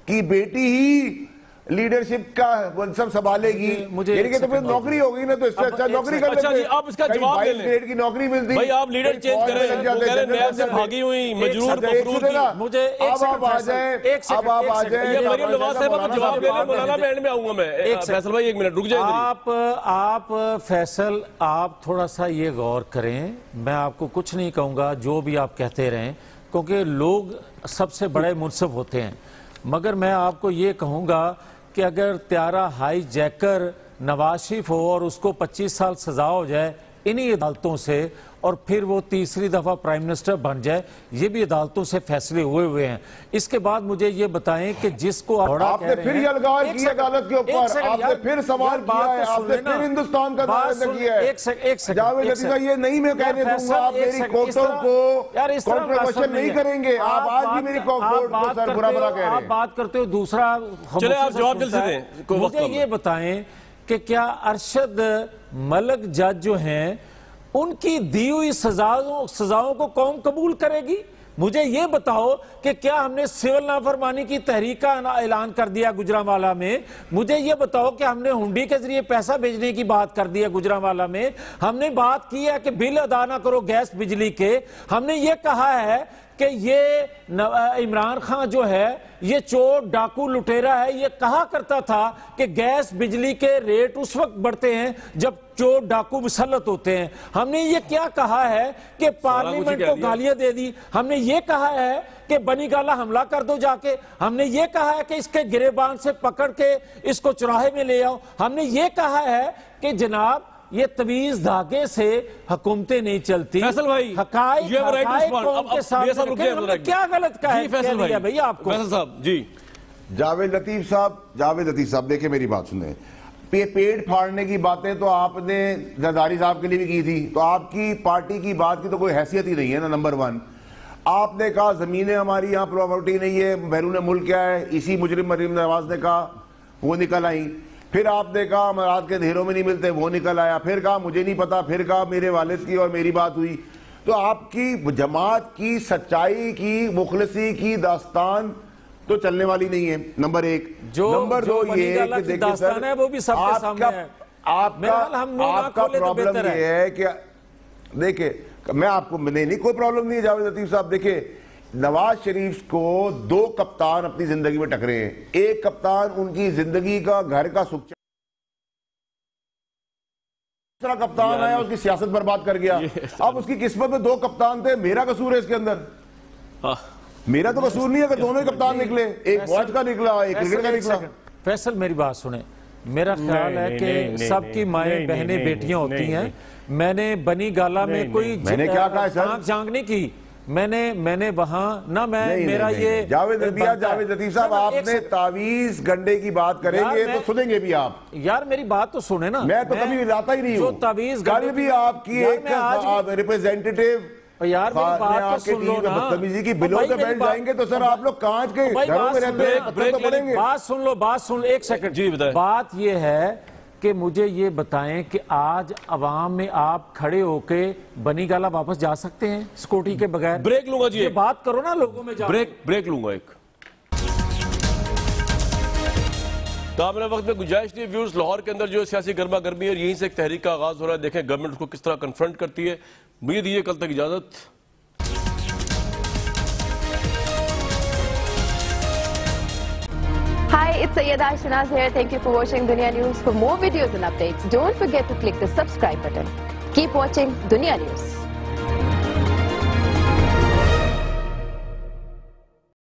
کی بیٹی ہی لیڈرشپ کا منصب سنبھالے گی, یعنی کہ تو پھر نوکری ہوگی نا, تو اس سے اچھا نوکری کر لیتے. اچھا جی, آپ اس کا جواب دے لیں. کی نوکری ملتی بھائی, آپ لیڈر چینج کریں, وہ کہہ رہے نیب سے بھاگی ہوئی مجرور مفرور کی. مجھے اب آپ آ جائیں, اب آپ آ جائیں. یہ مریم نواز صاحبہ کو جواب دے لیں, مولانا میں اینڈ میں آؤں گا. میں فیصل بھائی ایک منٹ رک جائیں. آپ فیصل, آپ تھوڑا سا یہ غور کریں, میں آپ کو کچھ نہیں کہوں گا, جو بھی آپ کہتے رہیں, کیونکہ لوگ سب سے بڑے منصف ہوتے ہیں. مگر میں آپ کو یہ کہوں گا کہ اگر طیارہ ہائی جیکر نواز شریف ہو اور اس کو 25 سال سزا ہو جائے انہی عدالتوں سے, اور پھر وہ تیسری دفعہ پرائم منسٹر بن جائے, یہ بھی عدالتوں سے فیصلے ہوئے ہیں. اس کے بعد مجھے یہ بتائیں کہ جس کو آپ نے پھر یلغار کی عدالت کے اوپر, آپ نے پھر سوال کیا ہے, آپ نے پھر ہندوستان کا دعویٰ کیا ہے. جاوید لطیف یہ نہیں میں کہنے دوں گا, آپ میری کوٹوں کو کنٹریبیوشن نہیں کریں گے. آپ آج بھی میری کوٹ کو سر برا برا کہہ رہے ہیں. آپ بات کرتے ہو. دوسرا چلے آپ جواب جلد سے دیں, مجھے یہ بتائیں کہ کیا ارشد ملک جج جو ہیں ان کی دی ہوئی سزاؤں کو قوم قبول کرے گی؟ مجھے یہ بتاؤ کہ کیا ہم نے سول نافرمانی کی تحریک کا اعلان کر دیا گجرانوالہ میں؟ مجھے یہ بتاؤ کہ ہم نے ہنڈی کے ذریعے پیسہ بھیجنے کی بات کر دی ہے گجرانوالہ میں؟ ہم نے بات کی ہے کہ بل ادا نہ کرو گیس بجلی کے. ہم نے یہ کہا ہے کہ یہ عمران خان جو ہے یہ چور ڈاکو لٹیرا ہے. یہ کہا کرتا تھا کہ گیس بجلی کے ریٹ اس وقت بڑھتے ہیں جب چور ڈاکو مسلط ہوتے ہیں. ہم نے یہ کیا کہا ہے کہ پارلیمنٹ کو گالیاں دے دی. ہم نے یہ کہا ہے کہ بنی گالا حملہ کر دو جا کے. ہم نے یہ کہا ہے کہ اس کے گریبان سے پکڑ کے اس کو چوراہے میں لے آؤ. ہم نے یہ کہا ہے کہ جناب یہ طویز دھاگے سے حکومتیں نہیں چلتی. فیصل بھائی, حقائق قوم کے سامنے رکھیں. ہم نے کیا غلط کہا ہے بھئی آپ کو؟ فیصل صاحب جی. جاوید لطیف صاحب دیکھیں میری بات سنیں. پیٹ پھاڑنے کی باتیں تو آپ نے زرداری صاحب کے لیے بھی کی تھی, تو آپ کی پارٹی کی بات کی تو کوئی حیثیت ہی نہیں ہے نا. نمبر 1 آپ نے کہا زمینیں ہماری یہاں پراپرٹی نہیں ہے, بیرون ملک کیا ہے, اسی مجرم مریم نواز نے کہا, وہ نکل آئیں. پھر آپ نے کہا امارات کے دھیروں میں نہیں ملتے, وہ نکل آیا. پھر کہا مجھے نہیں پتا, پھر کہا میرے والد کی اور میری بات ہوئی. تو آپ کی جماعت کی سچائی کی مخلصی کی داستان تو چلنے والی نہیں ہے. نمبر 1. نمبر 2 یہ کہ دیکھیں سر, آپ کا پرابلم یہ ہے کہ دیکھیں, میں آپ کو نہیں کوئی پرابلم نہیں ہے جاوید لطیف صاحب. دیکھیں نواز شریف کو 2 کپتان اپنی زندگی میں ٹکرے ہیں. ایک کپتان ان کی زندگی کا گھر کا سکھ, دوسرا کپتان آیا اس کی سیاست برباد کر گیا. اب اس کی قسمت میں 2 کپتان تھے, میرا قصور ہے اس کے اندر. میرا تو قصور نہیں ہے کہ دونوں ہی کپتان نکلے, ایک واچ کا نکلا ایک کرکٹ کا نکلا. فیصل میری بات سنیں, میرا خیال ہے کہ سب کی مائیں بہنیں بیٹیاں ہوتی ہیں. میں نے بنی گالا میں کوئی میں نے کیا کہا ہے سر, جانگ نہیں کی. میں نے وہاں نہ میرا یہ جاوید لطیف صاحب آپ نے تعویذ گنڈے کی بات کریں گے تو سنیں گے بھی آپ یار میری بات تو سنیں نا میں تو کبھی لاتا ہی نہیں ہوں تعویذ کل بھی آپ کی ایک ریپریزنٹیٹیو یار میری بات تو سن لو نا بدتمیزی کی بلوں پہ بیٹھ جائیں گے تو سر آپ لوگ کانچ کے گھروں میں رہتے ہیں پتھر تو پڑیں گے بات سن ایک سیکنڈ جی بتائیں بات یہ ہے کہ مجھے یہ بتائیں کہ آج عوام میں آپ کھڑے ہو کے بنی گالا واپس جا سکتے ہیں سکوٹی کے بغیر بریک لوں گا جی یہ بات کرو نا لوگوں میں جا بریک لوں گا ایک تاہم وقت میں گنجائش نہیں ویورز لاہور کے اندر جو سیاسی گرما گرمی ہے یہیں سے ایک تحریک کا آغاز ہو رہا ہے دیکھیں گورنمنٹ کو کس طرح کنفرنٹ کرتی ہے مجھے دیجیے کل تک اجازت Hi, it's Sayyeda Shanaz here. Thank you for watching Dunya News. For more videos and updates, don't forget to click the subscribe button. Keep watching Dunya News.